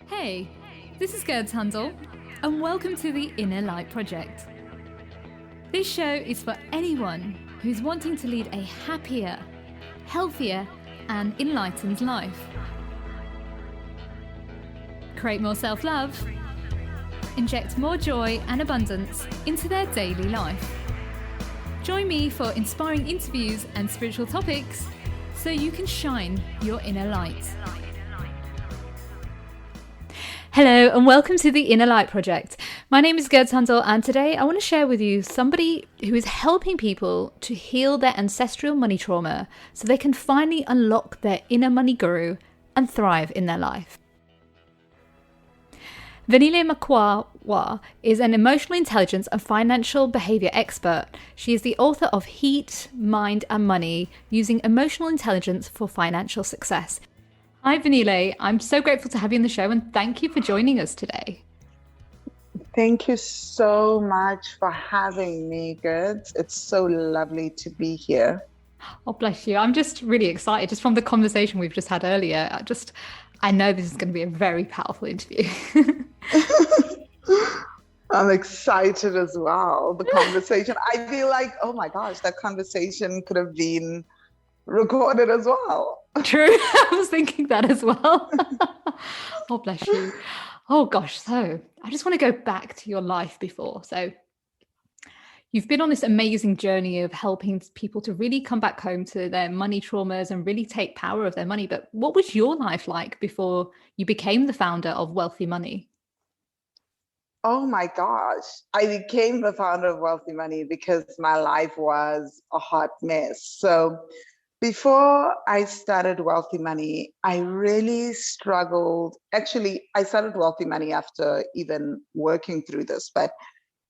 Hey, this is Gerd Handel, and welcome to the Inner Light Project. This show is for anyone who's wanting to lead a happier, healthier, and enlightened life. Create more self-love, inject more joy and abundance into their daily life. Join me for inspiring interviews and spiritual topics so you can shine your inner light. Hello and welcome to the Inner Light Project. My name is Gerd Handel, and today I want to share with you somebody who is helping people to heal their ancestral money trauma so they can finally unlock their inner money guru and thrive in their life. Vangile Makwakwa is an emotional intelligence and financial behavior expert. She is the author of Heat, Mind and Money, using emotional intelligence for financial success. Hi, Vangile. I'm so grateful to have you on the show, and thank you for joining us today. Thank you so much for having me, Gerd. It's so lovely to be here. Oh, bless you. I'm just really excited just from the conversation we've just had earlier. I know this is going to be a very powerful interview. I'm excited as well. The conversation, I feel like, oh my gosh, that conversation could have been recorded as well. True. I was thinking that as well. Oh, bless you. Oh, gosh. So I just want to go back to your life before. So you've been on this amazing journey of helping people to really come back home to their money traumas and really take power of their money. But what was your life like before you became the founder of Wealthy Money? Oh my gosh. I became the founder of Wealthy Money because my life was a hot mess. So before I started Wealthy Money, I really struggled. Actually, I started Wealthy Money after even working through this, but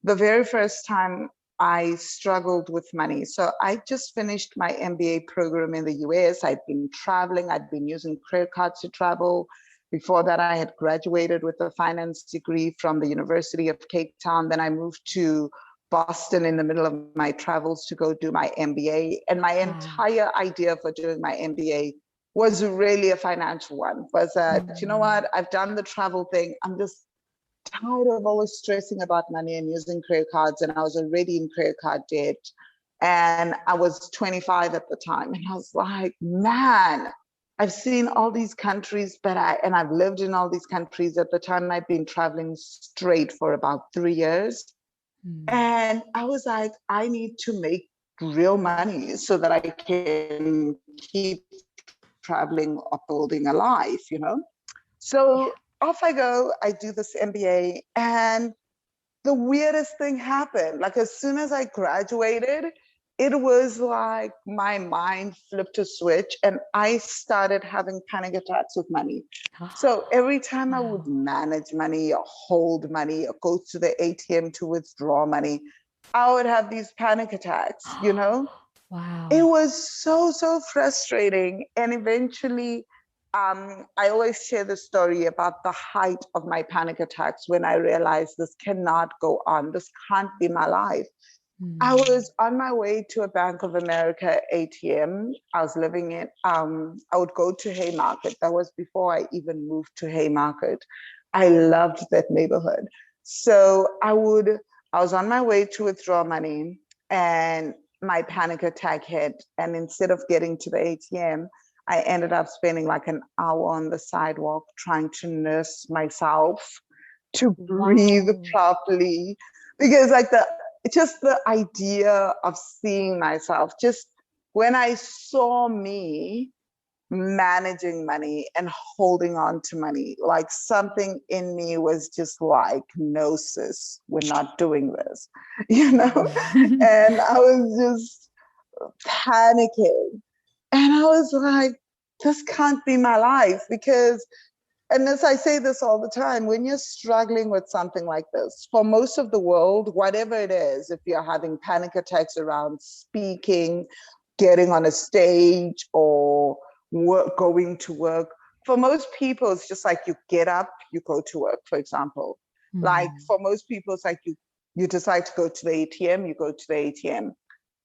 the very first time I struggled with money. So I just finished my MBA program in the US. I'd been traveling, I'd been using credit cards to travel. Before that, I had graduated with a finance degree from the University of Cape Town. Then I moved to Boston in the middle of my travels to go do my MBA. And my entire idea for doing my MBA was really a financial one. Was that, you know what, I've done the travel thing. I'm just tired of always stressing about money and using credit cards. And I was already in credit card debt. And I was 25 at the time. And I was like, man, I've seen all these countries, and I've lived in all these countries. At the time, I'd been traveling straight for about 3 years. And I was like, I need to make real money so that I can keep traveling or building a life, you know? So off I go, I do this MBA, and the weirdest thing happened. Like, as soon as I graduated, it was like my mind flipped a switch and I started having panic attacks with money. So every time I would manage money or hold money or go to the ATM to withdraw money, I would have these panic attacks, you know? Wow. It was so frustrating. And eventually, I always share the story about the height of my panic attacks when I realized this cannot go on. This can't be my life. I was on my way to a Bank of America ATM. I was living in, I would go to Haymarket. That was before I even moved to Haymarket. I loved that neighborhood. So I was on my way to withdraw money and my panic attack hit. And instead of getting to the ATM, I ended up spending like an hour on the sidewalk trying to nurse myself to breathe properly. Because like just the idea of seeing myself, just when I saw me managing money and holding on to money, like something in me was just like, no, sis, we're not doing this, you know? And I was just panicking. And I was like, this can't be my life because, and as I say this all the time, when you're struggling with something like this, for most of the world, whatever it is, if you're having panic attacks around speaking, getting on a stage, or going to work, for most people, it's just like you get up, you go to work, for example. Like for most people, it's like you decide to go to the ATM, you go to the ATM.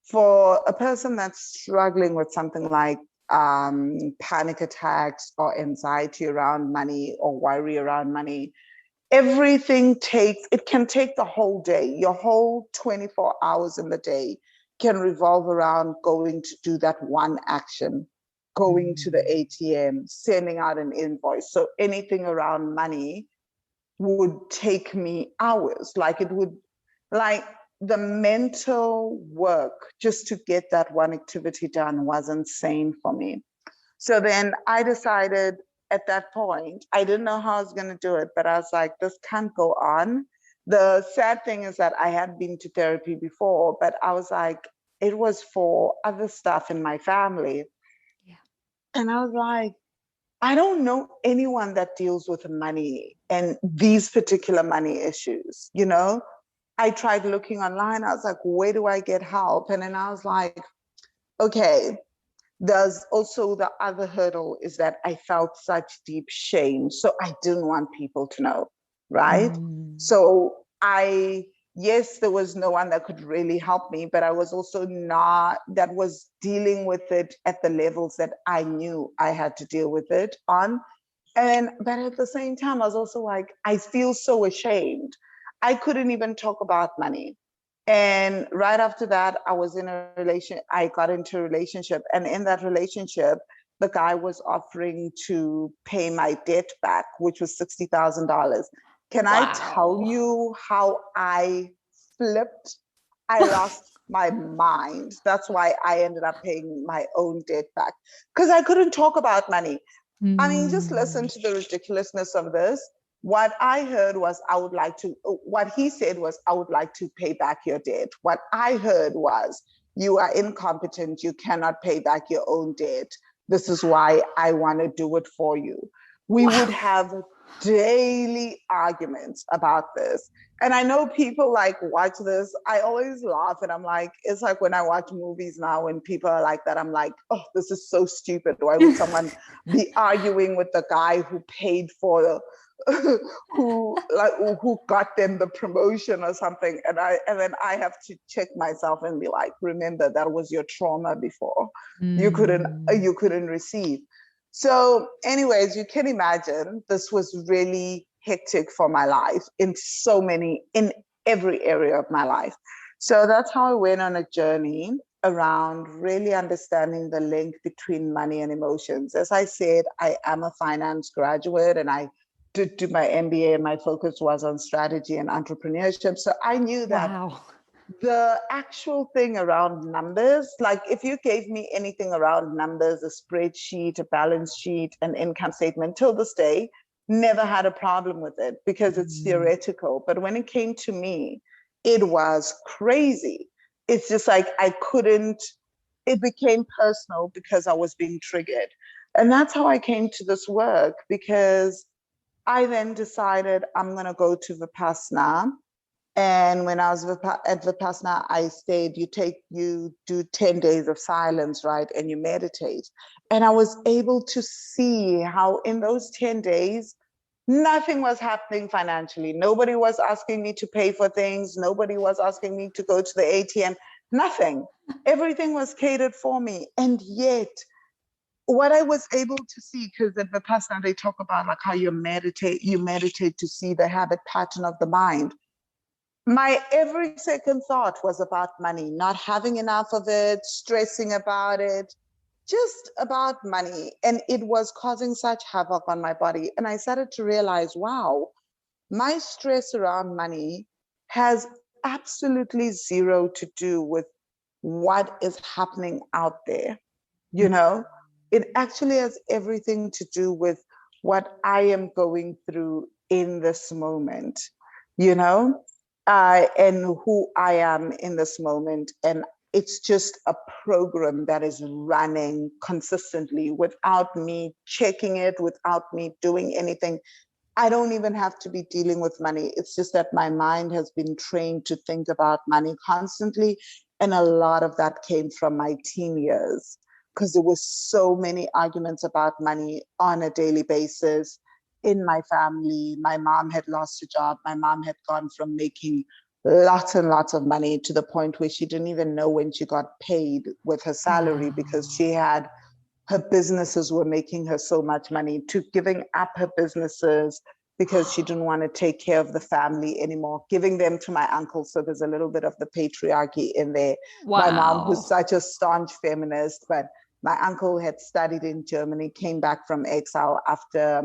For a person that's struggling with something like panic attacks or anxiety around money or worry around money. Everything it can take the whole day. Your whole 24 hours in the day can revolve around going to do that one action, going to the ATM, sending out an invoice. So anything around money would take me hours. Like the mental work just to get that one activity done was insane for me. So then I decided at that point, I didn't know how I was going to do it, but I was like, this can't go on. The sad thing is that I had been to therapy before, but I was like, it was for other stuff in my family. Yeah. And I was like, I don't know anyone that deals with money and these particular money issues, you know? I tried looking online. I was like, where do I get help? And then I was like, okay, there's also the other hurdle is that I felt such deep shame. So I didn't want people to know, right? So yes, there was no one that could really help me, but I was also not, that was dealing with it at the levels that I knew I had to deal with it on. But at the same time, I was also like, I feel so ashamed. I couldn't even talk about money. And right after that, I got into a relationship. And in that relationship, the guy was offering to pay my debt back, which was $60,000. Can I tell you how I flipped? I lost my mind. That's why I ended up paying my own debt back, because I couldn't talk about money. I mean, just listen to the ridiculousness of this. What I heard was, what he said was, I would like to pay back your debt. What I heard was, you are incompetent. You cannot pay back your own debt. This is why I want to do it for you. We would have daily arguments about this. And I know people like watch this. I always laugh and I'm like, it's like when I watch movies now when people are like that, I'm like, oh, this is so stupid. Why would someone be arguing with the guy who paid for who got them the promotion or something? And then I have to check myself and be like, remember, that was your trauma before. You couldn't receive. So anyways, you can imagine this was really hectic for my life in every area of my life. So that's how I went on a journey around really understanding the link between money and emotions. As I said, I am a finance graduate and I did do my MBA and my focus was on strategy and entrepreneurship. So I knew that the actual thing around numbers, like if you gave me anything around numbers, a spreadsheet, a balance sheet, an income statement, till this day, never had a problem with it because it's theoretical. But when it came to me, it was crazy. It's just like it became personal because I was being triggered. And that's how I came to this work, because I then decided I'm going to go to Vipassana. And when I was at Vipassana, I stayed, you do 10 days of silence, right? And you meditate. And I was able to see how in those 10 days, nothing was happening financially. Nobody was asking me to pay for things. Nobody was asking me to go to the ATM, nothing. Everything was catered for me. And yet, what I was able to see, because at Vipassana, they talk about like how you meditate to see the habit pattern of the mind. My every second thought was about money, not having enough of it, stressing about it, just about money. And it was causing such havoc on my body. And I started to realize, wow, my stress around money has absolutely zero to do with what is happening out there. You know, it actually has everything to do with what I am going through in this moment, you know? And who I am in this moment. And it's just a program that is running consistently without me checking it, without me doing anything. I don't even have to be dealing with money. It's just that my mind has been trained to think about money constantly. And a lot of that came from my teen years, because there was so many arguments about money on a daily basis. In my family, my mom had lost a job. My mom had gone from making lots and lots of money to the point where she didn't even know when she got paid with her salary, because she had her businesses were making her so much money, to giving up her businesses because she didn't want to take care of the family anymore, giving them to my uncle. So there's a little bit of the patriarchy in there. Wow. My mom, who's such a staunch feminist, but my uncle had studied in Germany, came back from exile after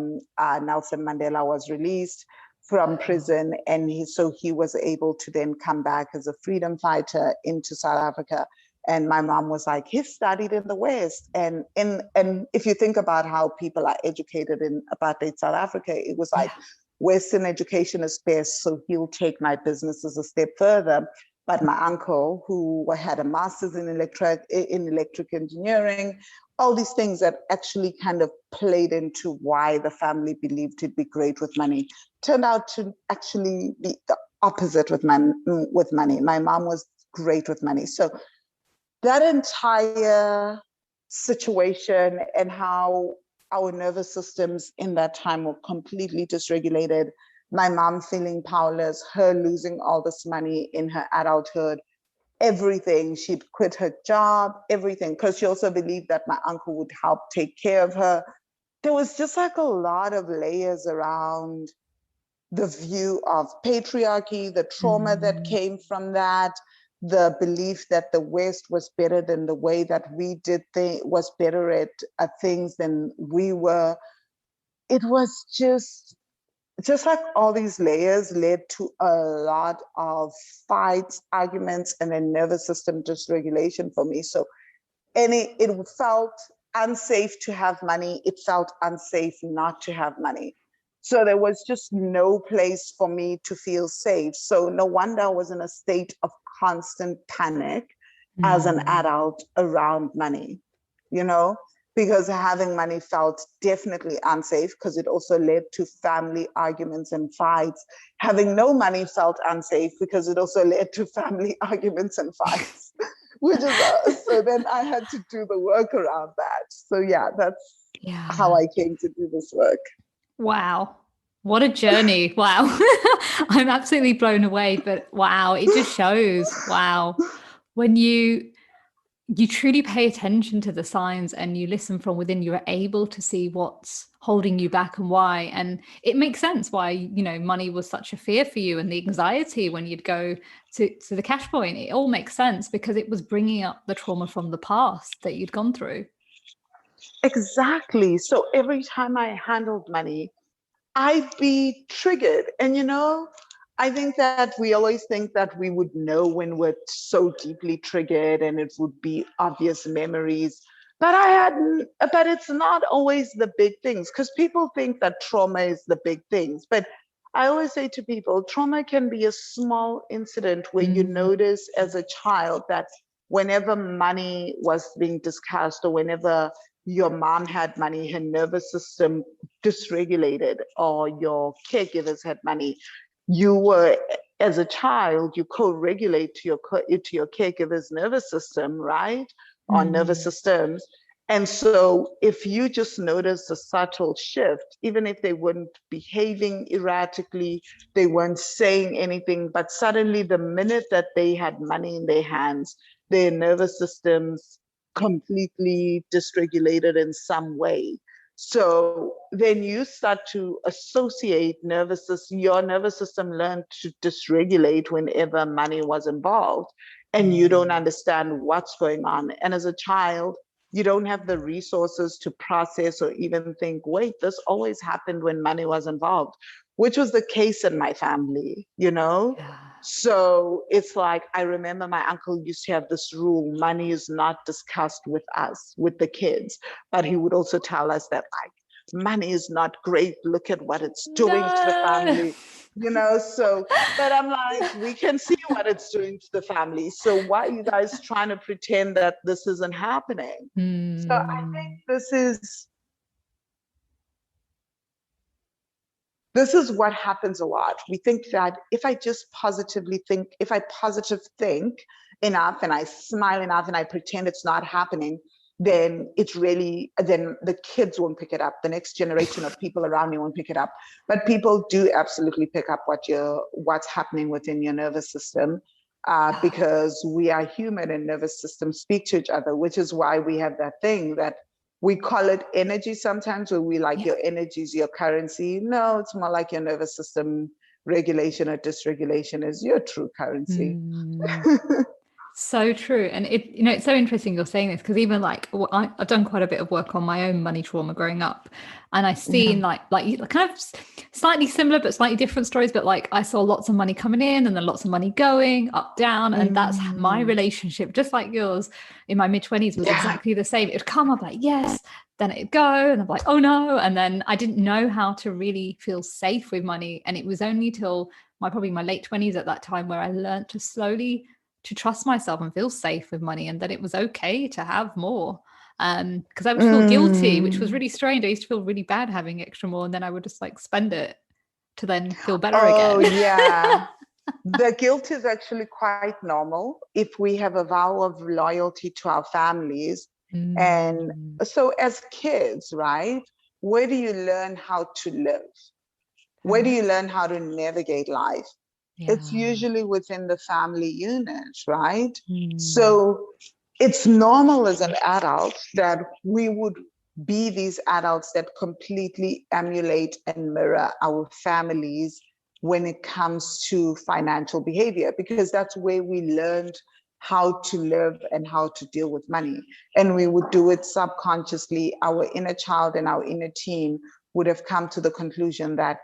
Nelson Mandela was released from prison. And he was able to then come back as a freedom fighter into South Africa. And my mom was like, he studied in the West. And if you think about how people are educated in apartheid South Africa, it was like, Western education is best, so he'll take my businesses a step further. But my uncle, who had a master's in electric engineering, all these things that actually kind of played into why the family believed he'd be great with money, turned out to actually be the opposite with money. My mom was great with money. So that entire situation and how our nervous systems in that time were completely dysregulated, my mom feeling powerless, her losing all this money in her adulthood, everything. She'd quit her job, everything, because she also believed that my uncle would help take care of her. There was just like a lot of layers around the view of patriarchy, the trauma that came from that, the belief that the West was better than the way that we did was better at things than we were. It was just like all these layers led to a lot of fights, arguments, and then nervous system dysregulation for me. So, and it felt unsafe to have money. It felt unsafe not to have money. So there was just no place for me to feel safe. So no wonder I was in a state of constant panic as an adult around money, because having money felt definitely unsafe because it also led to family arguments and fights. Having no money felt unsafe because it also led to family arguments and fights, so then I had to do the work around that. So yeah, that's how I came to do this work. Wow. What a journey. Wow. I'm absolutely blown away, but wow, it just shows, wow, when you truly pay attention to the signs and you listen from within, you're able to see what's holding you back and why. And it makes sense why, money was such a fear for you, and the anxiety when you'd go to the cash point. It all makes sense because it was bringing up the trauma from the past that you'd gone through. Exactly. So every time I handled money, I'd be triggered. And, I think that we always think that we would know when we're so deeply triggered and it would be obvious memories. But but it's not always the big things, because people think that trauma is the big things. But I always say to people, trauma can be a small incident where you notice as a child that whenever money was being discussed, or whenever your mom had money, her nervous system dysregulated, or your caregivers had money, you were, as a child, you co-regulate to your caregiver's nervous system, right? Or nervous systems. And so if you just notice a subtle shift, even if they weren't behaving erratically, they weren't saying anything, but suddenly the minute that they had money in their hands, their nervous systems completely dysregulated in some way. So then you start to associate your nervous system learned to dysregulate whenever money was involved, and you don't understand what's going on. And as a child, you don't have the resources to process or even think, wait, this always happened when money was involved, which was the case in my family, Yeah. So it's like, I remember my uncle used to have this rule: money is not discussed with us, with the kids. But he would also tell us that, like, money is not great. Look at what it's doing to the family, So, but I'm like, we can see what it's doing to the family. So why are you guys trying to pretend that this isn't happening? So I think this is what happens a lot. We think that if I just positively think, if I positive think enough and I smile enough and I pretend it's not happening, then then the kids won't pick it up. The next generation of people around me won't pick it up. But people do absolutely pick up what's happening within your nervous system, because we are human and nervous systems speak to each other, which is why we have that thing that we call it energy sometimes, where we like, Yeah. your energy is your currency. No, it's more like your nervous system regulation or dysregulation is your true currency. So true. And it's so interesting you're saying this, because even like I've done quite a bit of work on my own money trauma growing up, and I've seen like kind of slightly similar but slightly different stories. But like I saw lots of money coming in and then lots of money going up, down. And that's my relationship, just like yours in my mid-20s was exactly the same. It would come up like, yes, then it'd go, and I'm like, oh no. And then I didn't know how to really feel safe with money. And it was only till probably my late 20s at that time where I learned to slowly to trust myself and feel safe with money, and that it was okay to have more, because I would feel guilty, which was really strange. I used to feel really bad having extra more, and then I would just like spend it to then feel better again. Oh yeah. The guilt is actually quite normal if we have a vow of loyalty to our families. And so as kids, right, where do you learn how to live? Where do you learn how to navigate life? It's usually within the family unit, right? So it's normal as an adult that we would be these adults that completely emulate and mirror our families when it comes to financial behavior, because that's where we learned how to live and how to deal with money. And we would do it subconsciously. Our inner child and our inner teen would have come to the conclusion that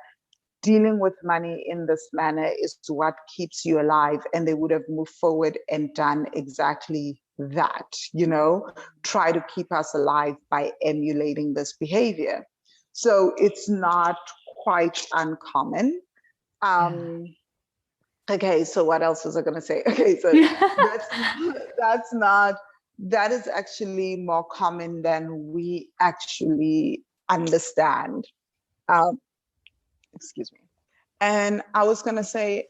dealing with money in this manner is what keeps you alive. And they would have moved forward and done exactly that, try to keep us alive by emulating this behavior. So it's not quite uncommon. Okay, so what else was I going to say? Okay, so that is actually more common than we actually understand. Excuse me. And I was going to say,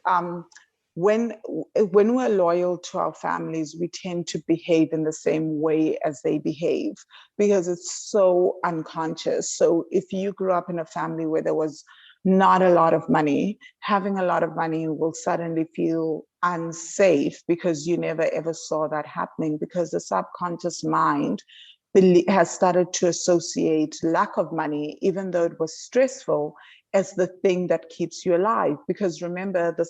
when we're loyal to our families, we tend to behave in the same way as they behave, because it's so unconscious. So if you grew up in a family where there was not a lot of money, having a lot of money will suddenly feel unsafe, because you never ever saw that happening, because the subconscious mind has started to associate lack of money, even though it was stressful, as the thing that keeps you alive. Because remember, the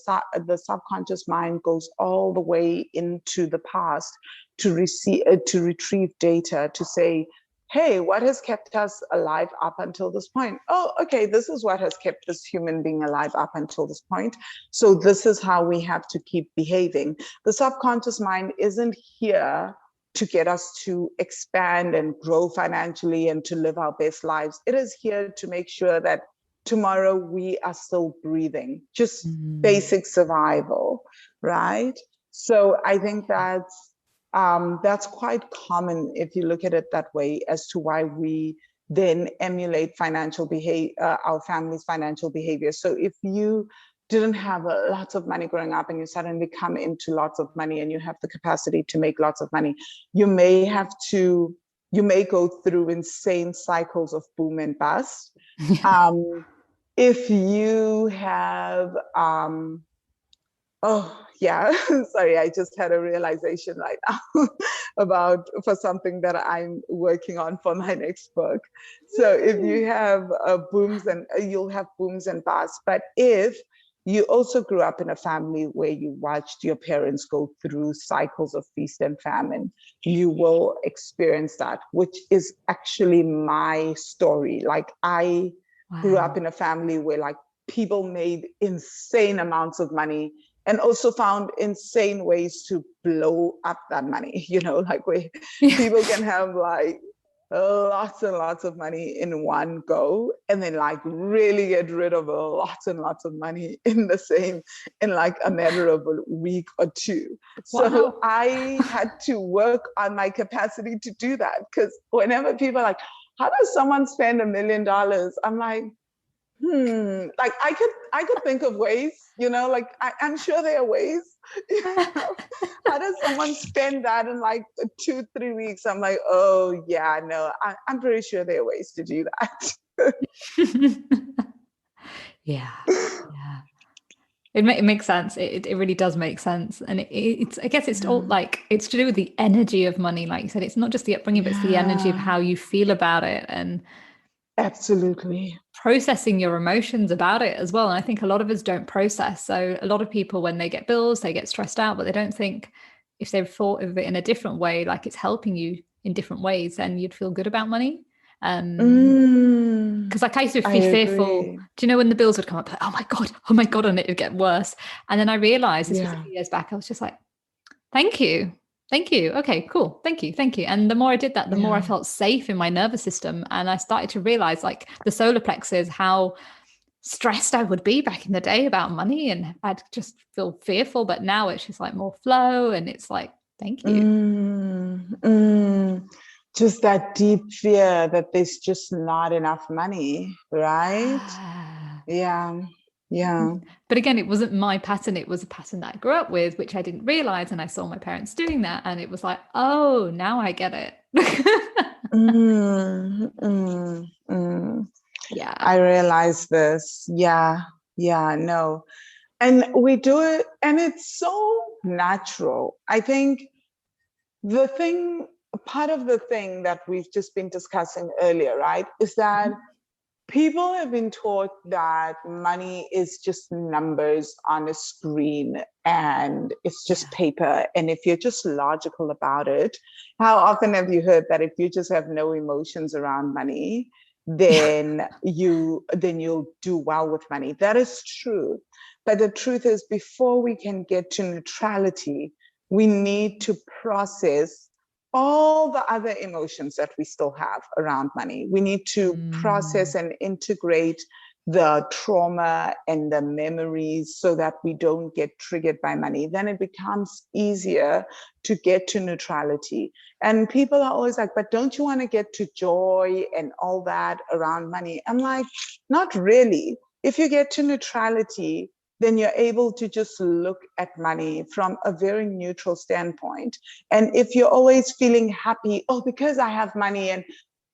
subconscious mind goes all the way into the past to retrieve data to say, hey, what has kept us alive up until this point? Oh, okay, this is what has kept this human being alive up until this point. So this is how we have to keep behaving. The subconscious mind isn't here to get us to expand and grow financially and to live our best lives. It is here to make sure that tomorrow we are still breathing, just basic survival, right? So I think that's quite common if you look at it that way, as to why we then emulate financial behavior, our family's financial behavior. So if you didn't have lots of money growing up and you suddenly come into lots of money and you have the capacity to make lots of money, you may go through insane cycles of boom and bust. If you have, sorry, I just had a realization right now for something that I'm working on for my next book. So if you have you'll have booms and busts. But if you also grew up in a family where you watched your parents go through cycles of feast and famine, you will experience that, which is actually my story. Like I grew up in a family where like people made insane amounts of money and also found insane ways to blow up that money, like where people can have like lots and lots of money in one go, and then like really get rid of lots and lots of money in like a matter of a week or two. Wow. So I had to work on my capacity to do that, because whenever people are like, how does someone spend $1 million? I'm like, like I could think of ways, like I'm sure there are ways. How does someone spend that in like 2-3 weeks? I'm like, oh yeah, no, I'm pretty sure there are ways to do that. Yeah. It makes sense. It really does make sense. And it's, I guess it's all Yeah. like, it's to do with the energy of money. Like you said, it's not just the upbringing, but it's the energy of Yeah, how you feel about it and absolutely. processing your emotions about it as well. And I think a lot of us don't process. So a lot of people, when they get bills, they get stressed out, but they don't think if they've thought of it in a different way, like it's helping you in different ways, then you'd feel good about money. Mm, Because like I used to I be fearful. agree. Do you know when the bills would come up? Like, oh my God, and it would get worse. And then I realized this was a Yeah. few years back. I was just like, thank you. Thank you. Okay, cool. Thank you. Thank you. And the more I did that, the more I Yeah. felt safe in my nervous system. And I started to realize like the solar plexus, how stressed I would be back in the day about money. And I'd just feel fearful. But now it's just like more flow. And it's like, thank you. Mm, mm. Just that deep fear that there's just not enough money, right? Yeah. Yeah. But again, it wasn't my pattern. It was a pattern that I grew up with, which I didn't realize. And I saw my parents doing that. And it was like, oh, now I get it. Mm, mm, mm. Yeah. I realize this. Yeah. Yeah. No. And we do it, and it's so natural. I think the thing, part of the thing that we've just been discussing earlier, right, is that people have been taught that money is just numbers on a screen and it's just Yeah. paper. And if you're just logical about it, how often have you heard that if you just have no emotions around money, Yeah. you'll do well with money? That is true. But the truth is, before we can get to neutrality, we need to process all the other emotions that we still have around money. We need to process and integrate the trauma and the memories so that we don't get triggered by money. Then it becomes easier to get to neutrality. And people are always like, but don't you want to get to joy and all that around money? I'm like, not really. If you get to neutrality, then you're able to just look at money from a very neutral standpoint. And if you're always feeling happy, oh, because I have money, and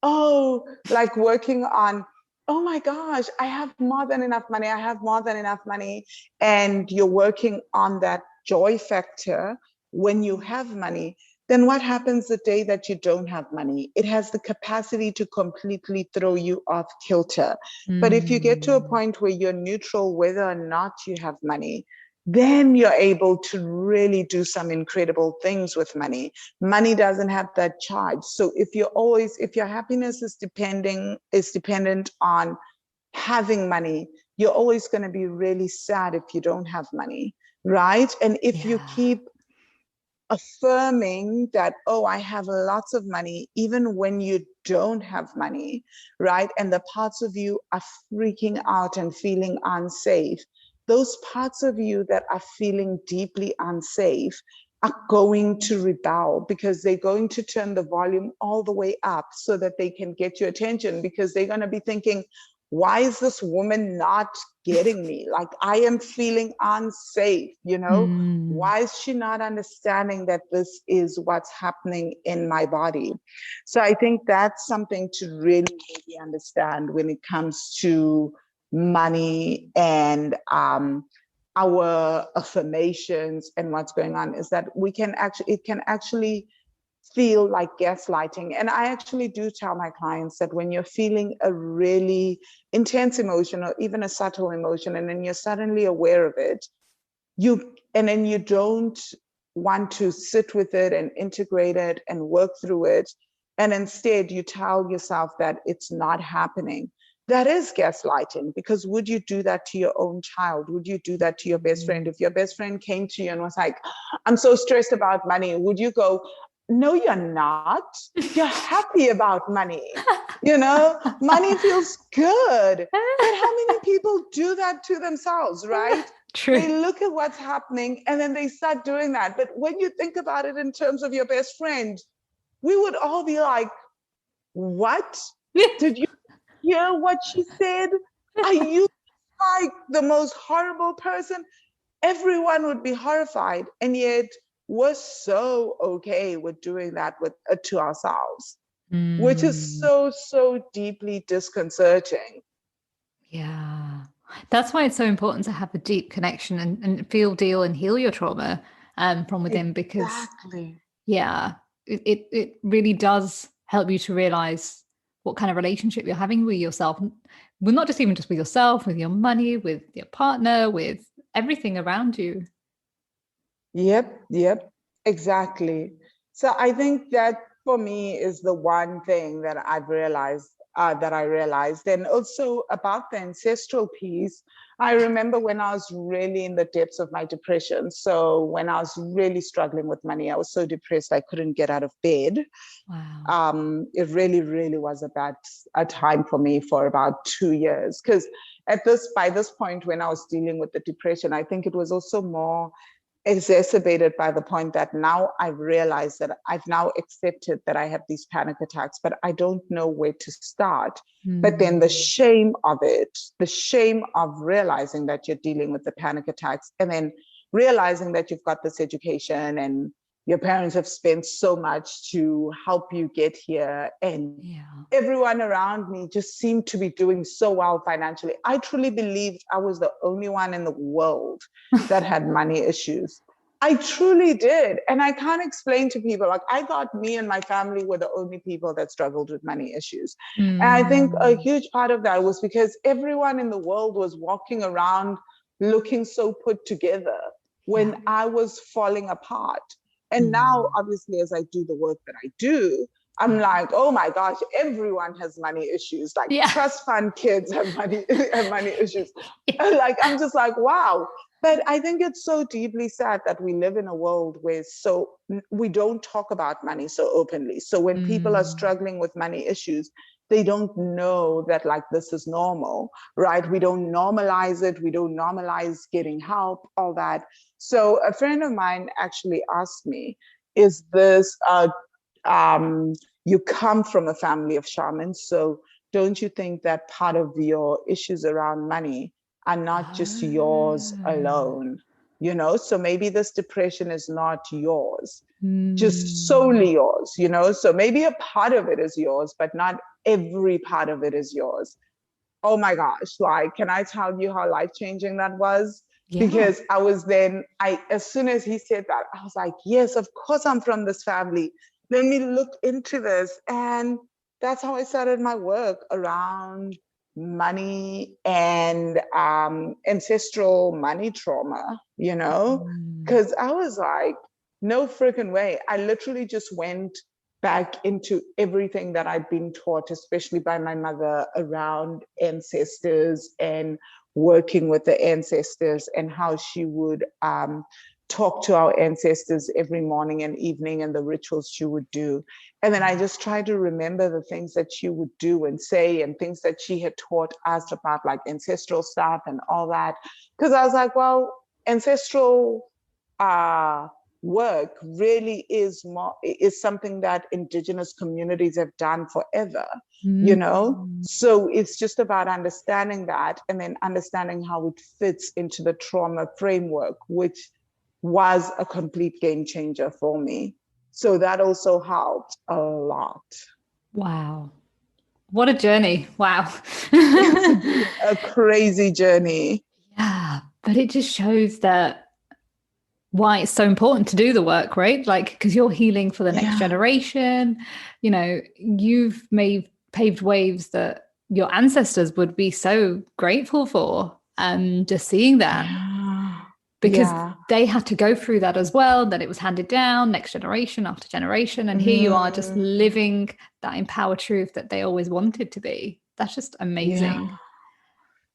oh, like working on, oh my gosh, I have more than enough money, I have more than enough money, and you're working on that joy factor when you have money, then what happens the day that you don't have money? It has the capacity to completely throw you off kilter. But if you get to a point where you're neutral whether or not you have money, then you're able to really do some incredible things with money. Money doesn't have that charge. So if your happiness is dependent on having money, you're always going to be really sad if you don't have money, right? And if you Yeah. keep affirming that, oh, I have lots of money, even when you don't have money, right? And the parts of you are freaking out and feeling unsafe. Those parts of you that are feeling deeply unsafe are going to rebel because they're going to turn the volume all the way up so that they can get your attention, because they're going to be thinking, why is this woman not getting me? Like, I am feeling unsafe, you know? Why is she not understanding that this is what's happening in my body? So I think that's something to really, really understand when it comes to money and our affirmations and what's going on, is that it can actually feel like gaslighting. And I actually do tell my clients that when you're feeling a really intense emotion or even a subtle emotion, and then you're suddenly aware of it, and then you don't want to sit with it and integrate it and work through it, and instead you tell yourself that it's not happening, that is gaslighting. Because would you do that to your own child? Would you do that to your best friend? If your best friend came to you and was like, I'm so stressed about money, would you go, no, you're not, you're happy about money? You know, money feels good. But how many people do that to themselves, right? They True. look at what's happening and then they start doing that. But when you think about it in terms of your best friend, we would all be like, what? Did you hear what she said? Are you like the most horrible person? Everyone would be horrified. And yet we're so okay with doing that to ourselves, which is Mm, so, so deeply disconcerting. yeah. That's why it's so important to have a deep connection and feel, deal, and heal your trauma from within, because Exactly. yeah, it really does help you to realize what kind of relationship you're having with yourself. Well, not just even just with yourself, with your money, with your partner, with everything around you. Yep, exactly. So I think that for me is the one thing that I've realized, that I realized. And also about the ancestral piece, I remember when I was really in the depths of my depression. So when I was really struggling with money, I was so depressed I couldn't get out of bed. Wow. It really, really was a time for me for about 2 years. Because by this point, when I was dealing with the depression, I think it was also more exacerbated by the point that now I've realized that I've now accepted that I have these panic attacks, but I don't know where to start. But then the shame of it, the shame of realizing that you're dealing with the panic attacks, and then realizing that you've got this education and your parents have spent so much to help you get here, and Yeah. everyone around me just seemed to be doing so well financially. I truly believed I was the only one in the world that had money issues. I truly did. And I can't explain to people, like, I thought me and my family were the only people that struggled with money issues. And I think a huge part of that was because everyone in the world was walking around looking so put together when Yeah. I was falling apart. And now, obviously, as I do the work that I do, I'm like, oh my gosh, everyone has money issues. Like Yeah. trust fund kids have money issues. Yeah. Like I'm just like, wow. But I think it's so deeply sad that we live in a world where we don't talk about money so openly. So when people are struggling with money issues, they don't know that like this is normal, right? We don't normalize it. We don't normalize getting help, all that. So a friend of mine actually asked me, is this you come from a family of shamans, so don't you think that part of your issues around money are not just yours alone? So maybe this depression is not yours, just solely yours, so maybe a part of it is yours, but not every part of it is yours. Oh my gosh, like, can I tell you how life-changing that was? Yeah. Because as soon as he said that, I was like, yes, of course I'm from this family. Let me look into this. And that's how I started my work around money and ancestral money trauma, because I was like, no freaking way. I literally just went back into everything that I'd been taught, especially by my mother, around ancestors and working with the ancestors, and how she would talk to our ancestors every morning and evening, and the rituals she would do. And then I just tried to remember the things that she would do and say, and things that she had taught us about, like ancestral stuff and all that. Because I was like, well, ancestral work really is something that indigenous communities have done forever, so it's just about understanding that, and then understanding how it fits into the trauma framework, which was a complete game changer for me. So that also helped a lot. Wow. What a journey. Wow. It's been a crazy journey. Yeah, but it just shows that why it's so important to do the work, right? Like, because you're healing for the next Yeah. generation. You've made paved waves that your ancestors would be so grateful for. And just seeing that, Yeah. because Yeah. they had to go through that as well, that it was handed down next generation after generation. And here you are just Mm. living that empowered truth that they always wanted to be. That's just amazing.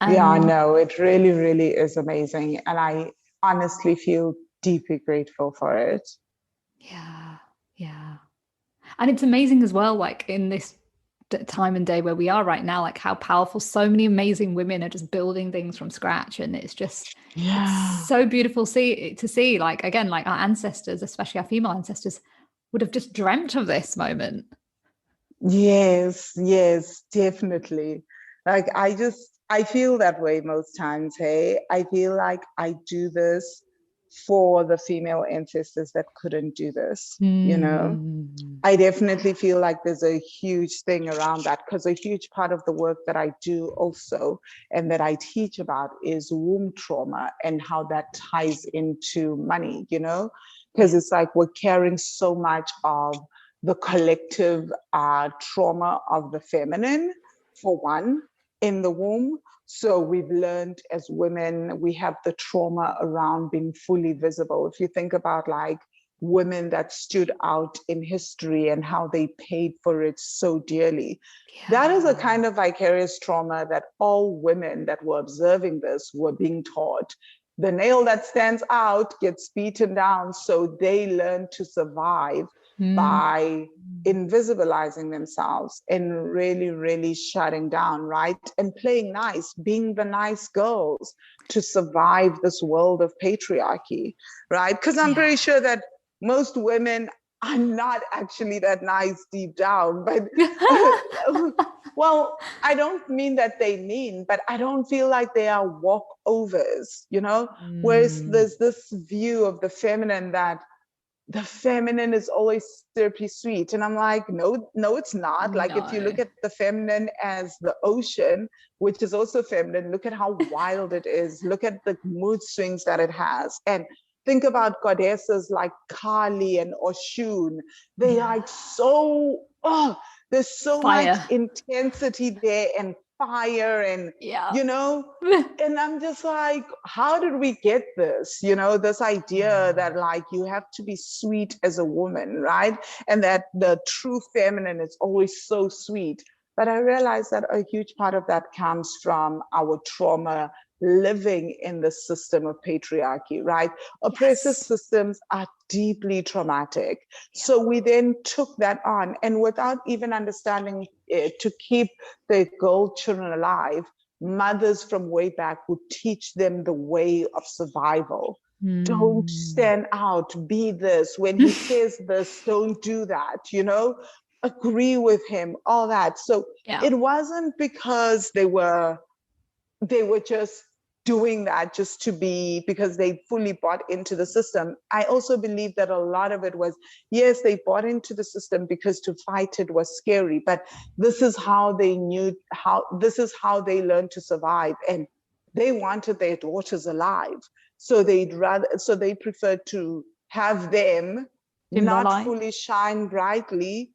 Yeah. Yeah, And no, it really, really is amazing. And I honestly feel deeply grateful for it. yeah, yeah. And it's amazing as well, like in this time and day where we are right now, like how powerful so many amazing women are just building things from scratch. And it's Yeah. so beautiful to see, like, again, like our ancestors, especially our female ancestors, would have just dreamt of this moment. Yes, definitely. Like I feel that way most times. Hey, I feel like I do this for the female ancestors that couldn't do this, you know. Mm. I definitely feel like there's a huge thing around that, because a huge part of the work that I do also and that I teach about is womb trauma and how that ties into money, you know, because it's like we're carrying so much of the collective trauma of the feminine, for one, in the womb. So we've learned as women, we have the trauma around being fully visible. If you think about like women that stood out in history and how they paid for it so dearly. That is a kind of vicarious trauma that all women that were observing this were being taught. The nail that stands out gets beaten down, so they learn to survive by invisibilizing themselves and really, really shutting down, right? And playing nice, being the nice girls to survive this world of patriarchy, right? Because I'm pretty sure that most women are not actually that nice deep down, but well, I don't mean that they mean, but I don't feel like they are walkovers, you know? Whereas there's this view of the feminine that the feminine is always syrupy sweet. And I'm like, no, it's not. Like, if you look at the feminine as the ocean, which is also feminine, look at how wild it is. Look at the mood swings that it has. And think about goddesses like Kali and Oshun. They like so, there's so much intensity there and fire and, you know, and I'm just like, how did we get this? You know, this idea that like you have to be sweet as a woman, right? And that the true feminine is always so sweet. But I realized that a huge part of that comes from our trauma living in the system of patriarchy, right? Oppressive systems are deeply traumatic. So we then took that on, and without even understanding it, to keep the girl children alive, mothers from way back would teach them the way of survival. Don't stand out, be this. When he says this, don't do that, you know, agree with him, all that. So it wasn't because they were just doing that just to be, because they fully bought into the system. I also believe that a lot of it was, yes, they bought into the system because to fight it was scary, but this is how they this is how they learned to survive. And they wanted their daughters alive. So they preferred to have them not fully shine brightly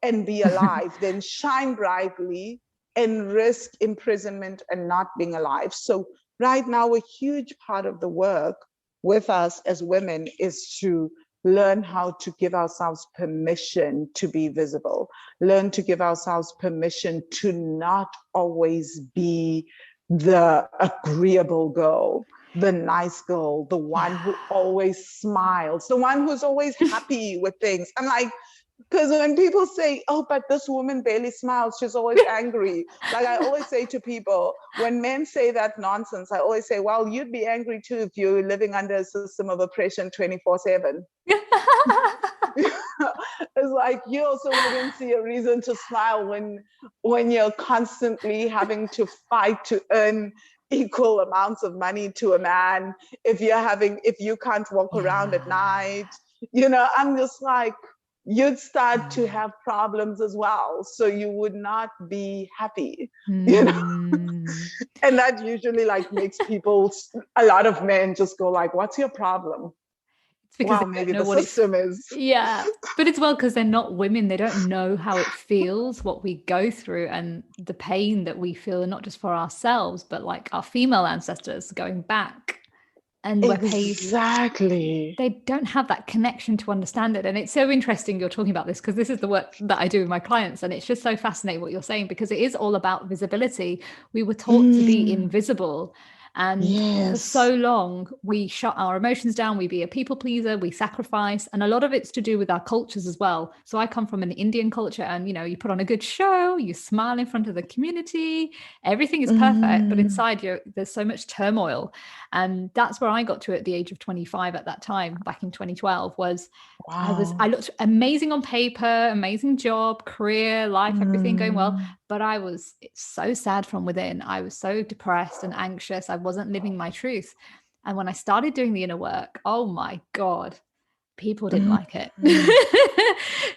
and be alive, then shine brightly and risk imprisonment and not being alive. So right now, a huge part of the work with us as women is to learn how to give ourselves permission to be visible, learn to give ourselves permission to not always be the agreeable girl, the nice girl, the one who always smiles, the one who's always happy with things. I'm like, because when people say, oh, but this woman barely smiles, she's always angry. Like I always say to people, when men say that nonsense, I always say, well, you'd be angry too if you're living under a system of oppression 24/7. It's like you also wouldn't see a reason to smile when you're constantly having to fight to earn equal amounts of money to a man. If you can't walk around at night, you know, I'm just like, you'd start to have problems as well. So you would not be happy, you know? And that usually like makes a lot of men just go like, what's your problem? It's because maybe the system is. Yeah. But it's because they're not women. They don't know how it feels, what we go through and the pain that we feel, and not just for ourselves, but like our female ancestors going back. And exactly, they don't have that connection to understand it. And it's so interesting you're talking about this, because this is the work that I do with my clients, and it's just so fascinating what you're saying, because it is all about visibility. We were taught to be invisible, and for so long we shut our emotions down, we be a people pleaser, we sacrifice, and a lot of it's to do with our cultures as well. So I come from an Indian culture, and you know, you put on a good show, you smile in front of the community, everything is perfect, but inside there's so much turmoil. And that's where I got to at the age of 25 at that time, back in 2012, was I looked amazing on paper, amazing job, career, life, everything going well. But I was so sad from within. I was so depressed and anxious. I wasn't living my truth. And when I started doing the inner work, oh my God, people didn't like it.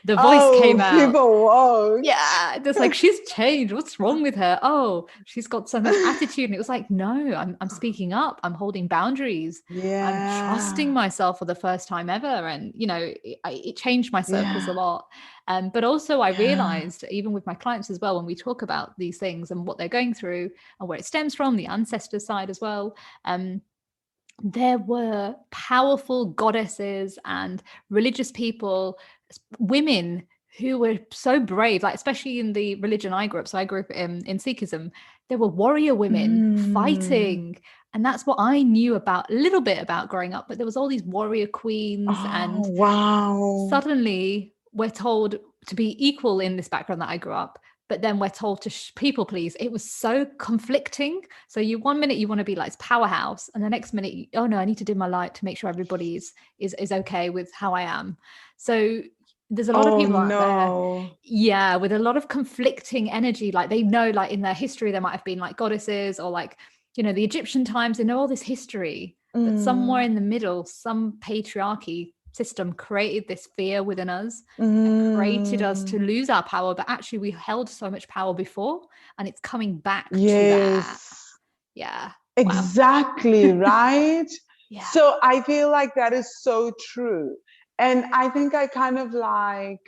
The voice came out. People won't. Yeah, just like, she's changed. What's wrong with her? Oh, she's got so much attitude. And it was like, no, I'm speaking up. I'm holding boundaries. I'm trusting myself for the first time ever. And, it changed my circles a lot. But also I realized, even with my clients as well, when we talk about these things and what they're going through and where it stems from, the ancestor side as well, there were powerful goddesses and religious people, women who were so brave, like especially in the religion I grew up. So I grew up in Sikhism. There were warrior women fighting. And that's what I knew about, a little bit about growing up. But there was all these warrior queens. And suddenly we're told to be equal in this background that I grew up. But then we're told to people please. It was so conflicting. So one minute you want to be like this powerhouse, and the next minute, oh no, I need to do my light to make sure everybody is okay with how I am. So there's a lot of people out there, with a lot of conflicting energy. Like they know, like in their history, there might have been like goddesses, or like, the Egyptian times, they know all this history, but somewhere in the middle, some patriarchy system created this fear within us and created us to lose our power. But actually we held so much power before, and it's coming back to that. Yeah, exactly. Right. So I feel like that is so true. And I think I kind of like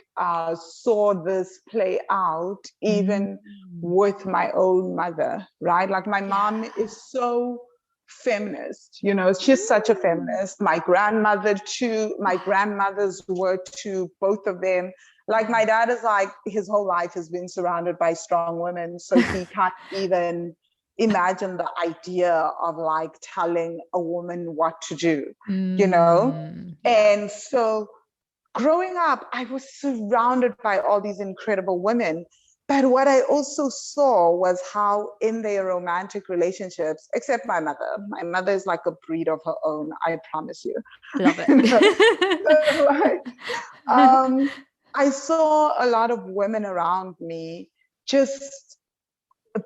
saw this play out even with my own mother, right? Like my mom is so feminist, she's such a feminist. My grandmother too, my grandmothers were too, both of them. Like my dad is like, his whole life has been surrounded by strong women, so he can't even imagine the idea of like telling a woman what to do, And so growing up, I was surrounded by all these incredible women. But what I also saw was how in their romantic relationships, except my mother is like a breed of her own, I promise you. Love it. I saw a lot of women around me just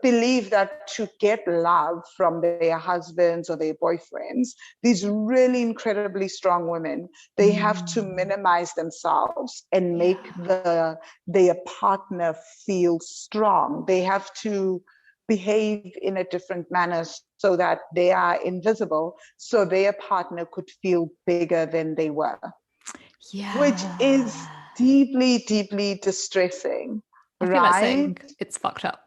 believe that to get love from their husbands or their boyfriends, these really incredibly strong women, they have to minimize themselves and make their partner feel strong. They have to behave in a different manner so that they are invisible, so their partner could feel bigger than they were. Which is deeply, deeply distressing. I feel like saying it's fucked up.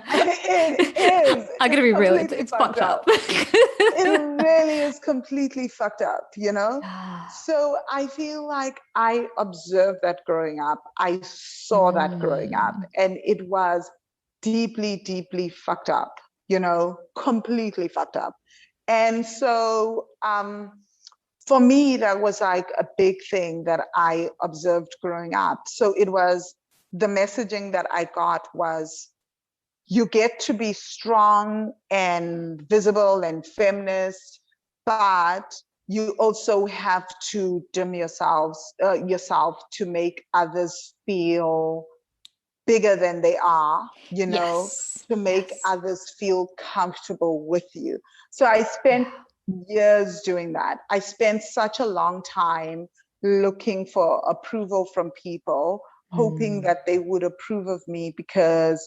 It is. I'm going to be real. It's fucked up. It really is completely fucked up, So I feel like I observed that growing up. I saw that growing up, and it was deeply, deeply fucked up, completely fucked up. And so, for me, that was like a big thing that I observed growing up. So it was, the messaging that I got was, you get to be strong and visible and feminist, but you also have to dim yourself to make others feel bigger than they are, to make others feel comfortable with you. So I spent years doing that. I spent such a long time looking for approval from people, hoping that they would approve of me because,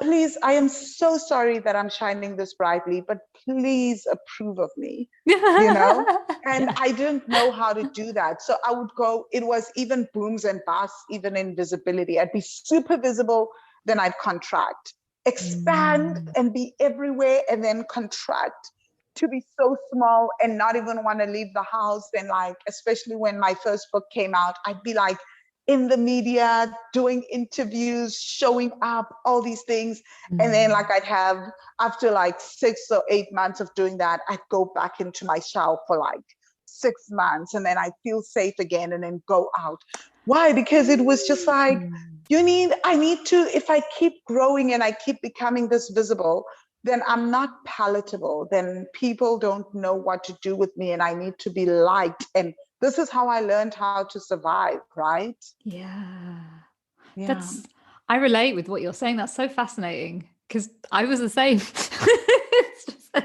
please, I am so sorry that I'm shining this brightly, but please approve of me, And I didn't know how to do that. So I would go, it was even booms and busts, even in visibility. I'd be super visible, then I'd contract, expand and be everywhere, and then contract to be so small and not even want to leave the house. And like, especially when my first book came out, I'd be like in the media, doing interviews, showing up, all these things. And then like I'd have, after like 6 or 8 months of doing that, I'd go back into my shell for like 6 months, and then I'd feel safe again and then go out. Why? Because it was just like, I need to, if I keep growing and I keep becoming this visible, then I'm not palatable. Then people don't know what to do with me, and I need to be liked. And this is how I learned how to survive, right? Yeah. I relate with what you're saying. That's so fascinating, because I was the same. It's just so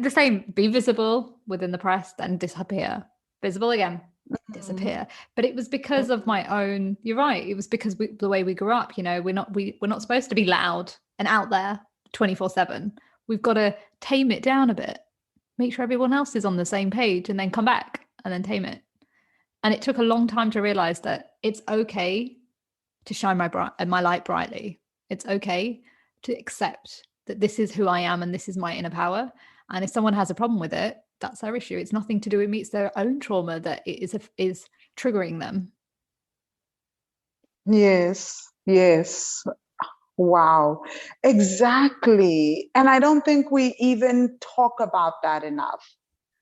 the same, be visible within the press, then disappear, visible again, Mhm. disappear. But it was because of my own, you're right, it was because the way we grew up, we're not supposed to be loud and out there 24/7. We've got to tame it down a bit, make sure everyone else is on the same page, and then come back and then tame it. And it took a long time to realize that it's okay to shine my light brightly. It's okay to accept that this is who I am and this is my inner power. And if someone has a problem with it, that's their issue. It's nothing to do with me. It's their own trauma that is triggering them. Yes, yes. Wow, exactly. And I don't think we even talk about that enough.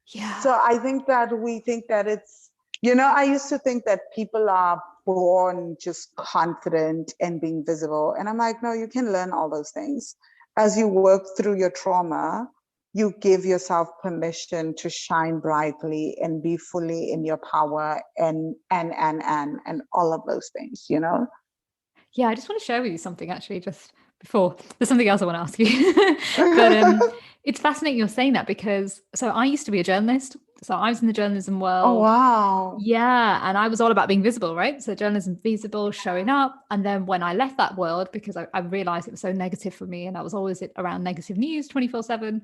Yeah. So I think that we think that it's, I used to think that people are born just confident and being visible. And I'm like, no, you can learn all those things. As you work through your trauma, you give yourself permission to shine brightly and be fully in your power and all of those things, Yeah, I just want to share with you something actually, just before there's something else I want to ask you. But it's fascinating you're saying that, because so I used to be a journalist. So I was in the journalism Oh, world. wow. Yeah, and I was all about being visible, right? So journalism, visible, showing up. And then when I left that world, because I realized it was so negative for me and I was always around negative news 24/7,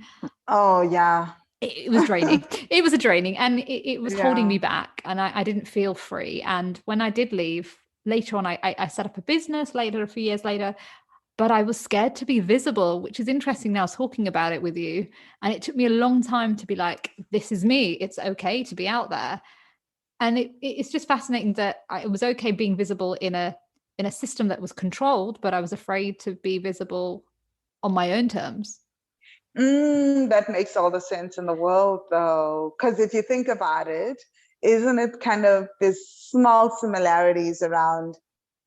Oh, yeah. it was draining. It was a draining, and it was holding Yeah. me back, and I didn't feel free. And when I did leave, later on, I set up a business later, a few years later, but I was scared to be visible, which is interesting now talking about it with you. And it took me a long time to be like, this is me. It's okay to be out there. And it's just fascinating that it was okay being visible in a system that was controlled, but I was afraid to be visible on my own terms. That makes all the sense in the world, though. Because if you think about it, isn't it kind of this small similarities around,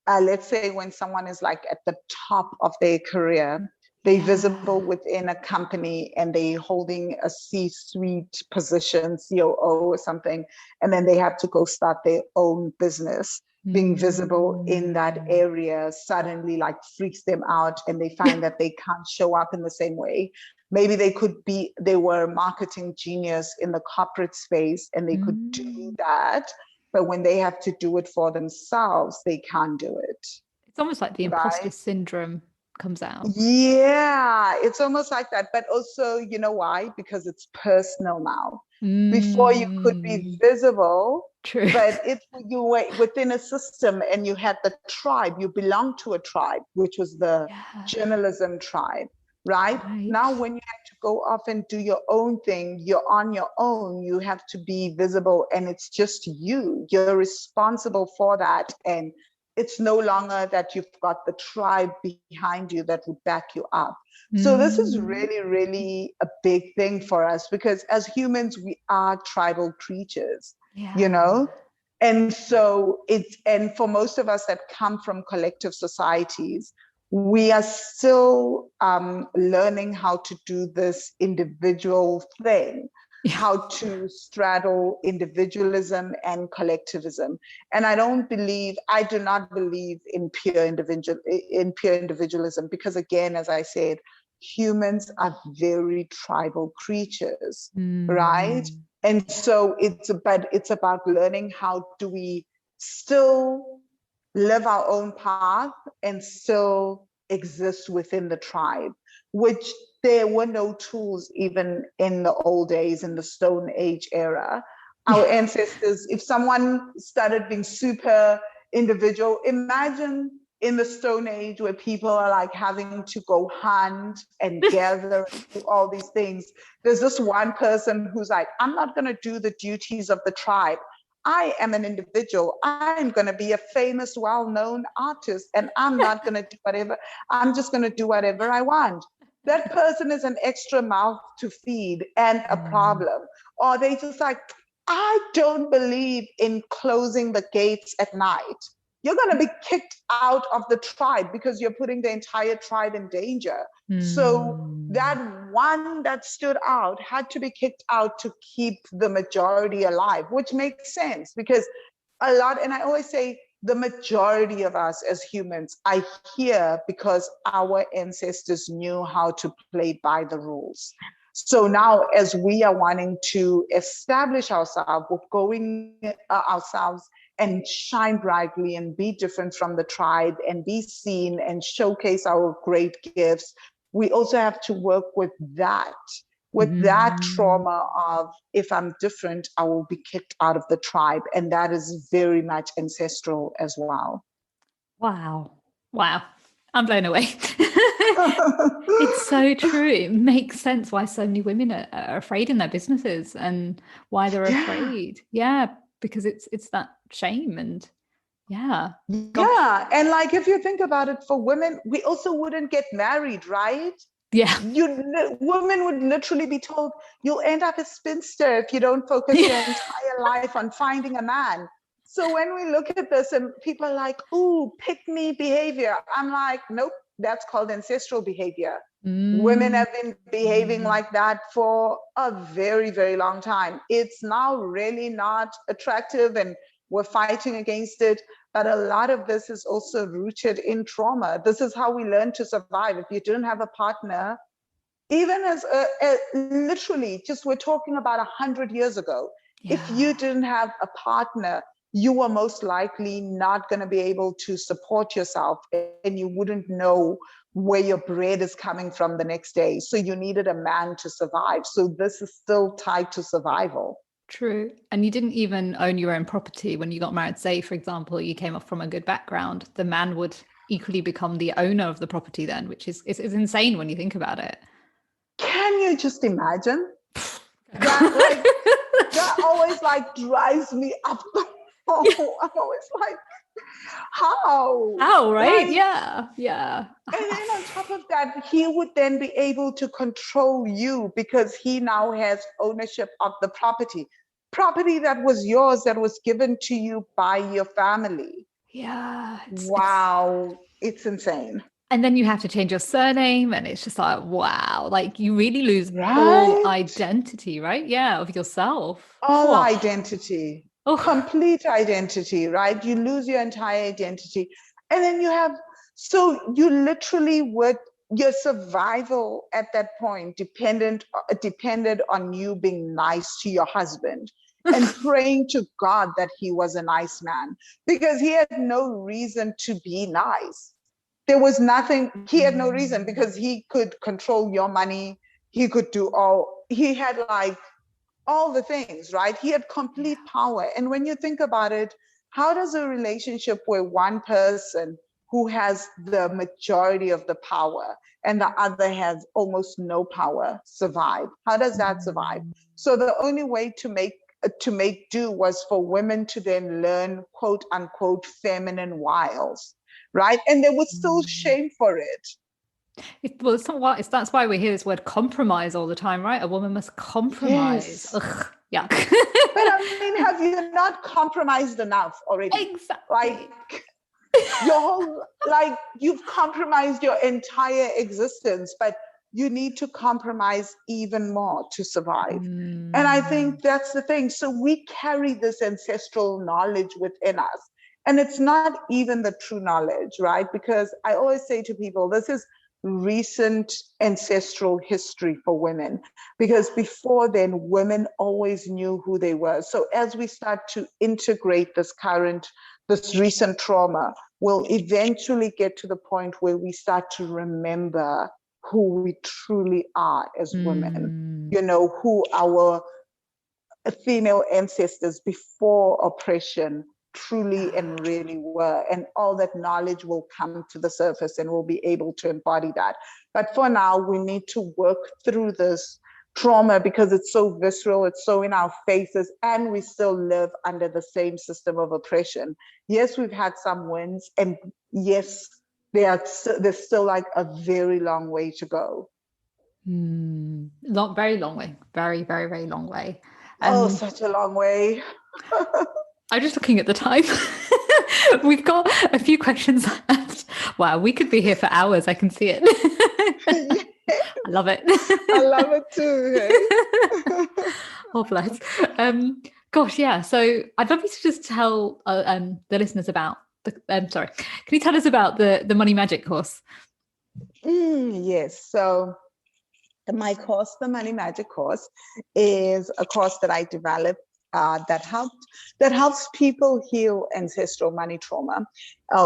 let's say, when someone is like at the top of their career, they're visible within a company and they're holding a C-suite position, COO or something, and then they have to go start their own business. Being visible in that area suddenly like freaks them out, and they find that they can't show up in the same way. Maybe they were a marketing genius in the corporate space and they could do that, but when they have to do it for themselves, they can't do it. It's almost like the imposter Right? syndrome comes out. Yeah, it's almost like that. But also, you know why? Because it's personal now. Before you could be visible, True. but if you were within a system and you had the tribe, you belonged to a tribe, which was the journalism tribe, right? Now, when you have to go off and do your own thing, you're on your own, you have to be visible, and it's just you. You're responsible for that. And it's no longer that you've got the tribe behind you that would back you up. So this is really, really a big thing for us, because as humans, we are tribal creatures, And so and for most of us that come from collective societies, we are still learning how to do this individual thing, how to straddle individualism and collectivism. And I do not believe in pure individualism, because again, as I said, humans are very tribal creatures, right? And so it's about learning how do we still live our own path and still exist within the tribe, which there were no tools even in the old days, in the Stone Age era. Our ancestors, if someone started being super individual, imagine in the Stone Age where people are like having to go hunt and gather and do all these things. There's this one person who's like, I'm not going to do the duties of the tribe. I am an individual. I'm going to be a famous, well-known artist, and I'm not going to do whatever. I'm just going to do whatever I want. That person is an extra mouth to feed and a problem. Or they just like, I don't believe in closing the gates at night. You're going to be kicked out of the tribe because you're putting the entire tribe in danger. So that one that stood out had to be kicked out to keep the majority alive, which makes sense, because and I always say, the majority of us as humans are here because our ancestors knew how to play by the rules. So now, as we are wanting to establish ourselves, we're going ourselves and shine brightly and be different from the tribe and be seen and showcase our great gifts. We also have to work with that trauma of, if I'm different, I will be kicked out of the tribe. And that is very much ancestral as well. Wow. I'm blown away. It's so true. It makes sense why so many women are afraid in their businesses and why they're afraid. Yeah, because it's that shame and yeah. Gosh. Yeah. And like, if you think about it, for women, we also wouldn't get married, right? Yeah. Women would literally be told, you'll end up a spinster if you don't focus your entire life on finding a man. So when we look at this and people are like, ooh, pick me behavior, I'm like, nope, that's called ancestral behavior. Women have been behaving like that for a very, very long time. It's now really not attractive and we're fighting against it. But a lot of this is also rooted in trauma. This is how we learn to survive. If you didn't have a partner, even as literally, just we're talking about 100 years ago, if you didn't have a partner, you were most likely not going to be able to support yourself and you wouldn't know where your bread is coming from the next day. So you needed a man to survive. So this is still tied to survival. True. And you didn't even own your own property when you got married. Say, for example, you came up from a good background, the man would equally become the owner of the property then, which is insane when you think about it. Can you just imagine? That always like drives me up. I'm always like, how? How, right? Like, yeah. And then on top of that, he would then be able to control you because he now has ownership of the property that was yours, that was given to you by your family. Yeah. Wow. It's insane. And then you have to change your surname and it's just like, wow, like you really lose all identity, right? Yeah, of yourself. All identity. Complete identity, right? You lose your entire identity. And then you literally would, your survival at that point depended on you being nice to your husband and praying to God that he was a nice man, because he had no reason to be nice. There was nothing, he had no reason, because he could control your money. He had like all the things, right? He had complete power. And when you think about it, how does a relationship where one person who has the majority of the power and the other has almost no power survive? How does that survive? So the only way to make do was for women to then learn, quote unquote, feminine wiles, right? And there was still shame for it. That's why we hear this word compromise all the time, right? A woman must compromise. Yes. Ugh, yuck. But I mean, have you not compromised enough already? Exactly. You've compromised your entire existence, but you need to compromise even more to survive. And I think that's the thing. So we carry this ancestral knowledge within us. And it's not even the true knowledge, right? Because I always say to people, this is recent ancestral history for women, because before then, women always knew who they were. So as we start to integrate this recent trauma, we'll eventually get to the point where we start to remember who we truly are as women, who our female ancestors before oppression truly and really were, and all that knowledge will come to the surface and we'll be able to embody that. But for now, we need to work through this trauma because it's so visceral, it's so in our faces, and we still live under the same system of oppression. Yes, we've had some wins, and yes, there's still like a very long way to go. Very long way. Very, very, very long way. Such a long way. I'm just looking at the time. We've got a few questions left. Wow, we could be here for hours. I can see it. I love it. I love it too. Oh, bless. Gosh, yeah. So I'd love you to just tell the listeners about can you tell us about the Money Magic course? Yes. So My course, the Money Magic course, is a course that I developed that helps people heal ancestral money trauma.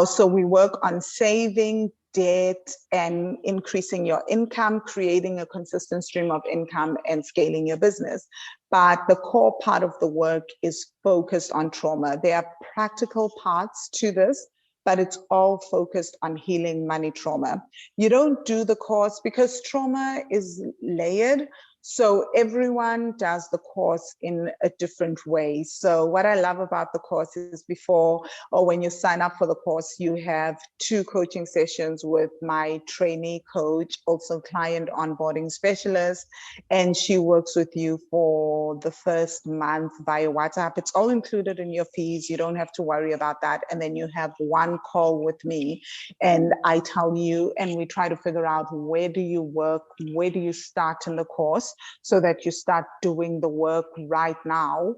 So we work on saving, debt, and increasing your income, creating a consistent stream of income, and scaling your business. But the core part of the work is focused on trauma. There are practical parts to this, but it's all focused on healing money trauma. You don't do the course because trauma is layered. So everyone does the course in a different way. So what I love about the course is before or when you sign up for the course, you have 2 coaching sessions with my trainee coach, also client onboarding specialist. And she works with you for the first month via WhatsApp. It's all included in your fees. You don't have to worry about that. And then you have 1 call with me and I tell you, and we try to figure out where do you work, where do you start in the course, so that you start doing the work right now,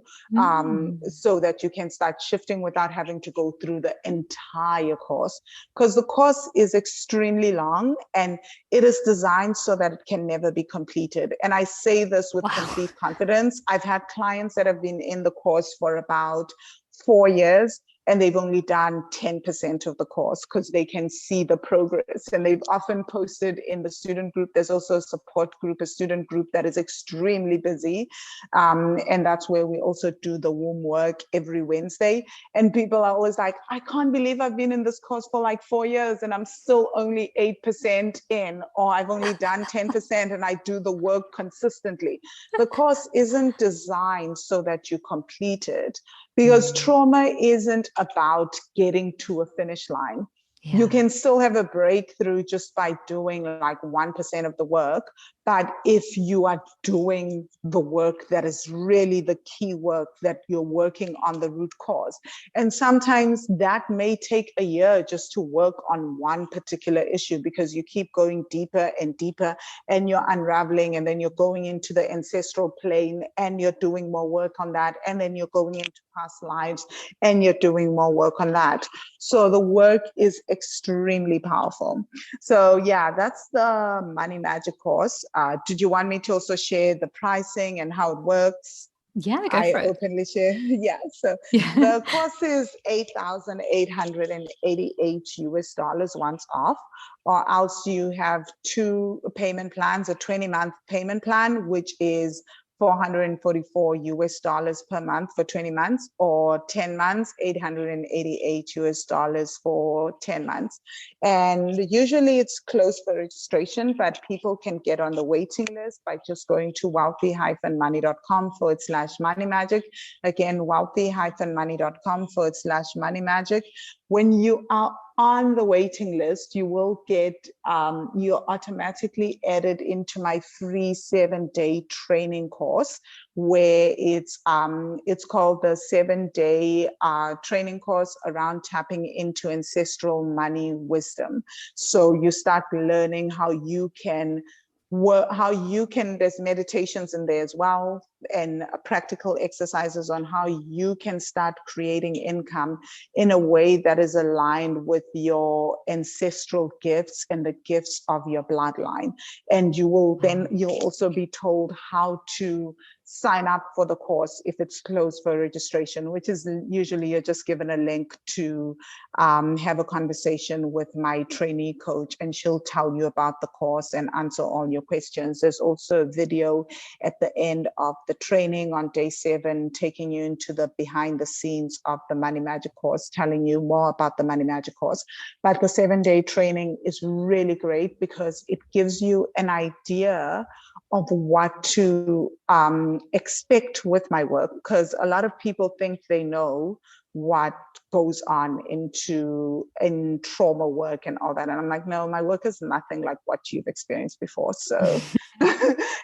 so that you can start shifting without having to go through the entire course. Because the course is extremely long and it is designed so that it can never be completed. And I say this with complete confidence. I've had clients that have been in the course for about 4 years, and they've only done 10% of the course because they can see the progress. And they've often posted in the student group. There's also a support group, a student group that is extremely busy. And that's where we also do the womb work every Wednesday. And people are always like, I can't believe I've been in this course for like 4 years and I'm still only 8% in, or I've only done 10% and I do the work consistently. The course isn't designed so that you complete it, because trauma isn't about getting to a finish line. Yeah. You can still have a breakthrough just by doing like 1% of the work. But if you are doing the work that is really the key work, that you're working on the root cause. And sometimes that may take a year just to work on one particular issue, because you keep going deeper and deeper and you're unraveling, and then you're going into the ancestral plane and you're doing more work on that. And then you're going into past lives and you're doing more work on that. So the work is extremely powerful. So yeah, that's the Money Magic course. Did you want me to also share the pricing and how it works? Yeah, go for it. I openly share. Yeah. So the course is $8,888 once off, or else you have 2 payment plans, a 20-month payment plan, which is $444 per month for 20 months, or 10 months, $888 for 10 months. And usually it's closed for registration, but people can get on the waiting list by just going to wealthy-money.com/money magic. Again, wealthy-money.com/money magic. When you are on the waiting list, you will get, you're automatically added into my free 7-day training course, where it's called the 7-day training course around tapping into ancestral money wisdom. So you start learning how you can, there's meditations in there as well, and practical exercises on how you can start creating income in a way that is aligned with your ancestral gifts and the gifts of your bloodline. And you'll also be told how to sign up for the course if it's closed for registration, which is usually you're just given a link to have a conversation with my trainee coach, and she'll tell you about the course and answer all your questions. There's also a video at the end of the training on day 7, taking you into the behind the scenes of the Money Magic course, telling you more about the Money Magic course. But the 7-day training is really great because it gives you an idea of what to expect with my work, because a lot of people think they know what goes on in trauma work and all that. And I'm like, no, my work is nothing like what you've experienced before. So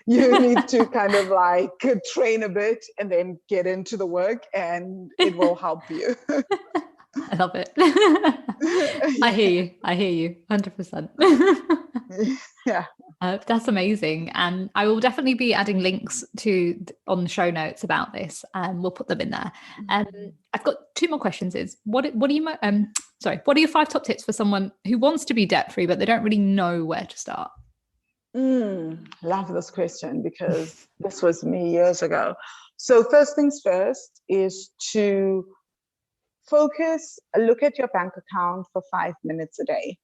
you need to kind of like train a bit and then get into the work, and it will help you. I love it. I hear you 100%. Yeah. That's amazing. And I will definitely be adding links on the show notes about this, and we'll put them in there. I've got 2 more questions. What are your 5 top tips for someone who wants to be debt free but they don't really know where to start? Love this question because this was me years ago. So first things first is to look at your bank account for 5 minutes a day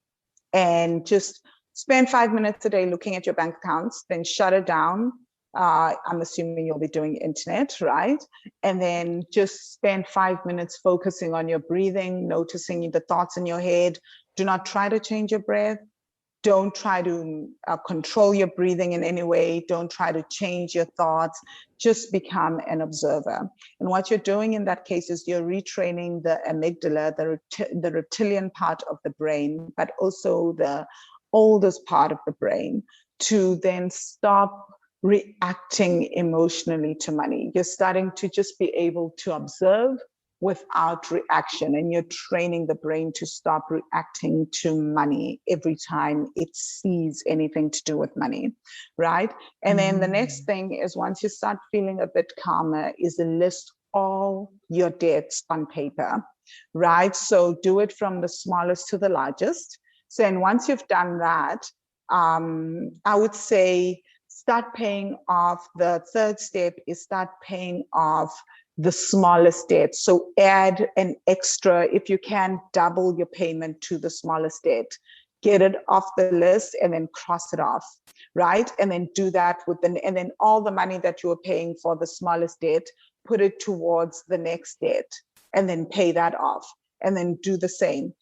and just spend 5 minutes a day looking at your bank accounts, then shut it down. I'm assuming you'll be doing internet, right? And then just spend 5 minutes focusing on your breathing, noticing the thoughts in your head. Do not try to change your breath. Don't try to control your breathing in any way. Don't try to change your thoughts. Just become an observer. And what you're doing in that case is you're retraining the amygdala, the reptilian part of the brain, but also the oldest part of the brain, to then stop reacting emotionally to money. You're starting to just be able to observe without reaction, and you're training the brain to stop reacting to money every time it sees anything to do with money, right? And then the next thing is, once you start feeling a bit calmer, is to list all your debts on paper, right? So do it from the smallest to the largest. So, and once you've done that, I would say start paying off. The third step is start paying off the smallest debt. So add an extra, if you can, double your payment to the smallest debt. Get it off the list and then cross it off, right? And then do that and then all the money that you were paying for the smallest debt, put it towards the next debt and then pay that off. And then do the same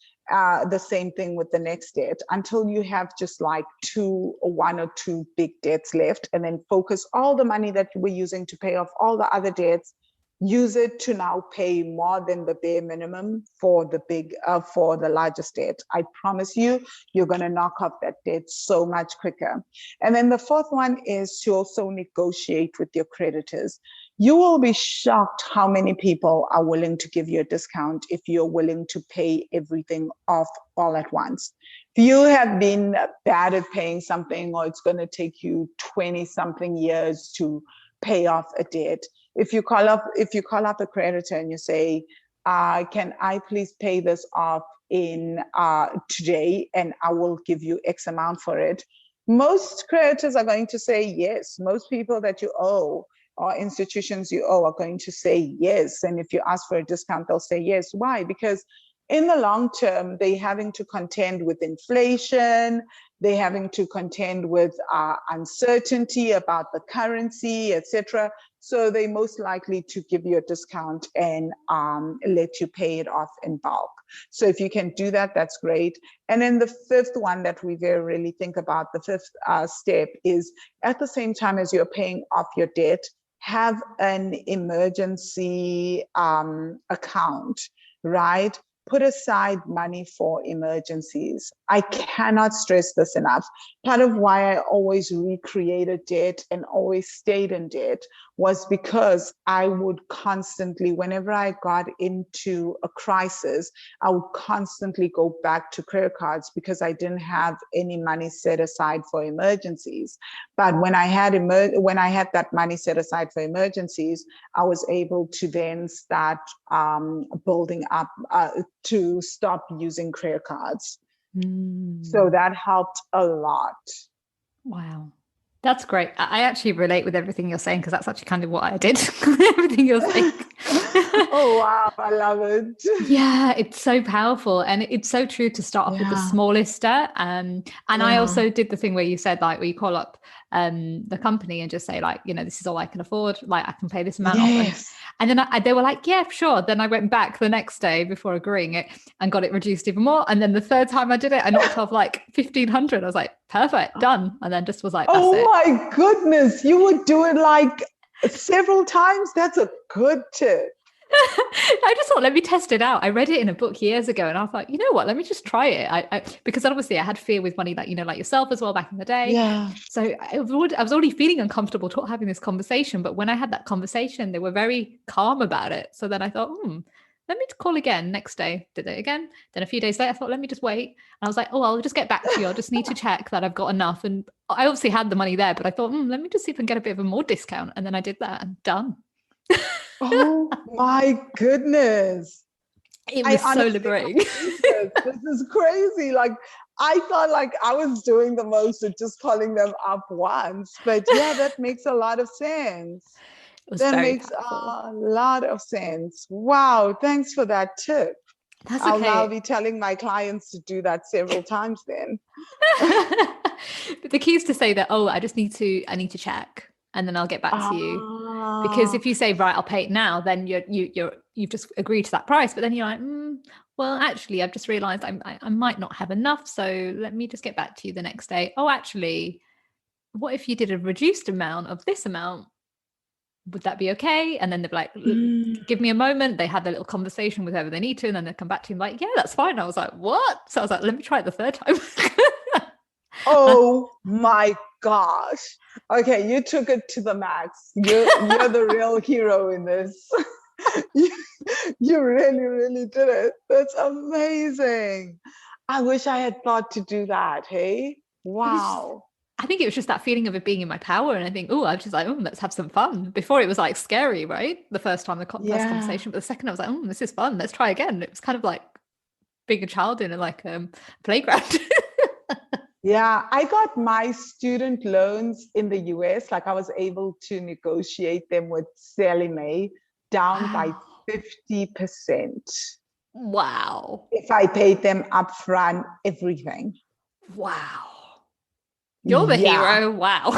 thing with the next debt until you have just like one or two big debts left, and then focus all the money that you were using to pay off all the other debts. Use it to now pay more than the bare minimum for the largest debt. I promise you, you're going to knock off that debt so much quicker. And then the fourth one is to also negotiate with your creditors. You will be shocked how many people are willing to give you a discount if you're willing to pay everything off all at once. If you have been bad at paying something, or it's going to take you 20 something years to pay off a debt, if you call up a creditor and you say, can I please pay this off in today, and I will give you X amount for it, most creditors are going to say yes. Most people that you owe, or institutions you owe, are going to say yes. And if you ask for a discount, they'll say yes. Why? Because in the long term, they're having to contend with inflation, they're having to contend with uncertainty about the currency, etc. So they're most likely to give you a discount and let you pay it off in bulk. So if you can do that, that's great. And then the fifth one that we very rarely think about, the fifth step, is at the same time as you're paying off your debt, have an emergency account, right? Put aside money for emergencies. I cannot stress this enough. Part of why I always recreated debt and always stayed in debt was because I would constantly, whenever I got into a crisis, I would constantly go back to credit cards because I didn't have any money set aside for emergencies. But when I had that money set aside for emergencies, I was able to then start building up to stop using credit cards. So that helped a lot. Wow. That's great. I actually relate with everything you're saying, because that's actually kind of what I did. Everything you're saying. Oh, wow. I love it. Yeah, it's so powerful. And it's so true to start off with the smallest step. And I also did the thing where you said, like, where you call up the company and just say, like, this is all I can afford. Like, I can pay this amount off. And then they were like, yeah, sure. Then I went back the next day before agreeing it and got it reduced even more. And then the third time I did it, I knocked off like 1,500. I was like, perfect, done. And then just was like, that's it. My goodness. You would do it like several times. That's a good tip. I just thought, let me test it out. I read it in a book years ago and I thought, you know what, let me just try it. Because obviously I had fear with money, like, like yourself as well back in the day. Yeah. So I was already feeling uncomfortable having this conversation. But when I had that conversation, they were very calm about it. So then I thought, let me call again. Next day, did it again. Then a few days later, I thought, let me just wait. And I was like, I'll just get back to you. I just need to check that I've got enough. And I obviously had the money there, but I thought, let me just see if I can get a bit of a more discount. And then I did that and done. Oh my goodness. It was so liberating. This is crazy. Like, I thought like I was doing the most of just calling them up once. But yeah, that makes a lot of sense. It was That very makes powerful. a lot of sense. Wow, thanks for that tip. That's I'll now okay. be telling my clients to do that several times then. But the key is to say that, oh, I need to check and then I'll get back to you. Because Ah, if you say, right, I'll pay it now, then you've just agreed to that price. But then you're like, well, actually, I've just realized I might not have enough. So let me just get back to you the next day. Oh, actually, what if you did a reduced amount of this amount? Would that be okay? And then they're like, mm. give me a moment. They had their little conversation with whoever they need to, and then they come back to you like, yeah, that's fine. I was like, what? So I was like, let me try it the third time. Oh my gosh. Okay, you took it to the max. You're the real hero in this. you, you really, really did it. That's amazing. I wish I had thought to do that. Hey, It was just, wow. I think it was just that feeling of it being in my power. And I think, oh, I was just like, oh, let's have some fun. Before it was like scary, right? The first time, first Yeah. conversation. But the second, I was like, oh, this is fun. Let's try again. It was kind of like being a child in a playground. Yeah, I got my student loans in the US, like I was able to negotiate them with Sally Mae down by Wow. 50% Wow. if I paid them upfront everything. Wow. You're the Yeah. hero. Wow.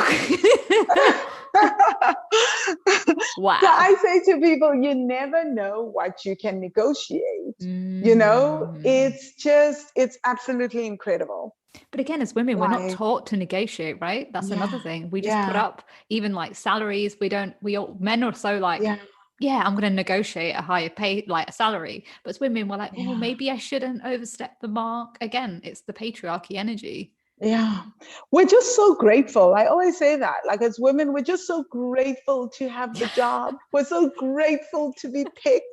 So Wow. I say to people, you never know what you can negotiate. Mm. It's absolutely incredible. But again, as women, we're not Like, taught to negotiate, right? That's another yeah, thing. We just put yeah, up even like salaries. We all, men are so like, yeah, yeah, I'm going to negotiate a higher pay, like a salary. But as women, we're like, oh, yeah. maybe I shouldn't overstep the mark. Again, it's the patriarchy energy. Yeah, we're just so grateful. I always say that. Like, as women, we're just so grateful to have the job. We're so grateful to be picked.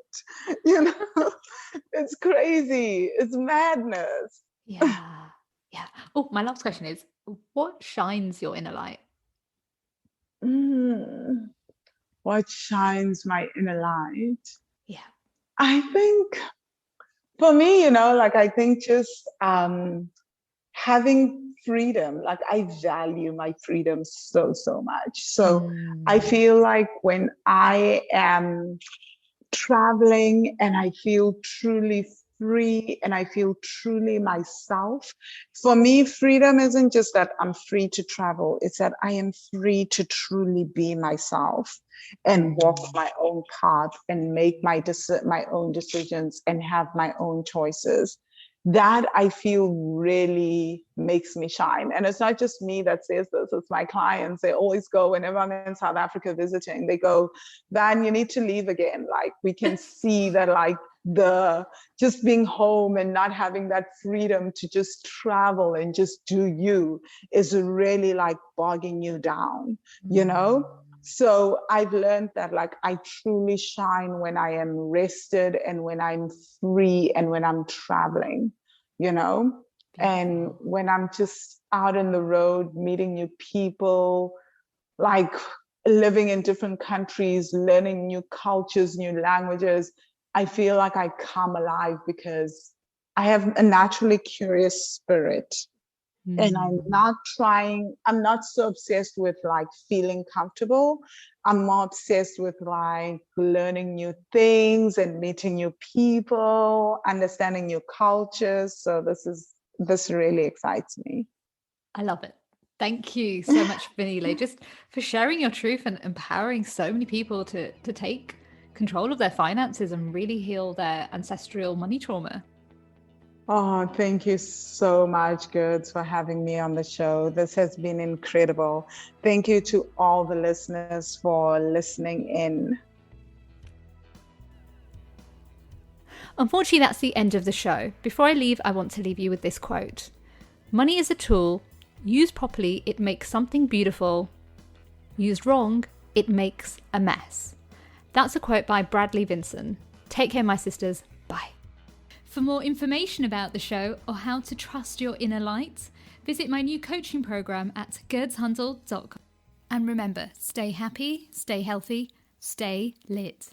You know, it's crazy. It's madness. Yeah. Yeah. Oh, my last question is, what shines your inner light? Mm, what shines my inner light? Yeah. I think for me, like I think just having freedom, like I value my freedom so, so much. So I Mm. feel like when I am traveling and I feel truly free and I feel truly myself. For me, freedom isn't just that I'm free to travel, it's that I am free to truly be myself and walk Mm. my own path and make my own decisions and have my own choices. That I feel really makes me shine. And it's not just me that says this, it's my clients. They always go, whenever I'm in South Africa visiting, they go, Van, you need to leave again. Like we can see that like the just being home and not having that freedom to just travel and just do you is really like bogging you down, you Mm. know? So I've learned that like I truly shine when I am rested and when I'm free and when I'm traveling, you know? And Beautiful. when I'm just out in the road meeting new people, like living in different countries, learning new cultures, new languages, I feel like I come alive because I have a naturally curious spirit. And Mm. I'm not so obsessed with like feeling comfortable. I'm more obsessed with like learning new things and meeting new people, understanding new cultures. So this really excites me. I love it. Thank you so much, Vanille, just for sharing your truth and empowering so many people to take control of their finances and really heal their ancestral money trauma. Oh, thank you so much, Goods, for having me on the show. This has been incredible. Thank you to all the listeners for listening in. Unfortunately, that's the end of the show. Before I leave, I want to leave you with this quote: money is a tool. Used properly, it makes something beautiful. Used wrong, it makes a mess. That's a quote by Bradley Vinson. Take care, my sisters. Bye. For more information about the show or how to trust your inner light, visit my new coaching program at gerdshandel.com. And remember, stay happy, stay healthy, stay lit.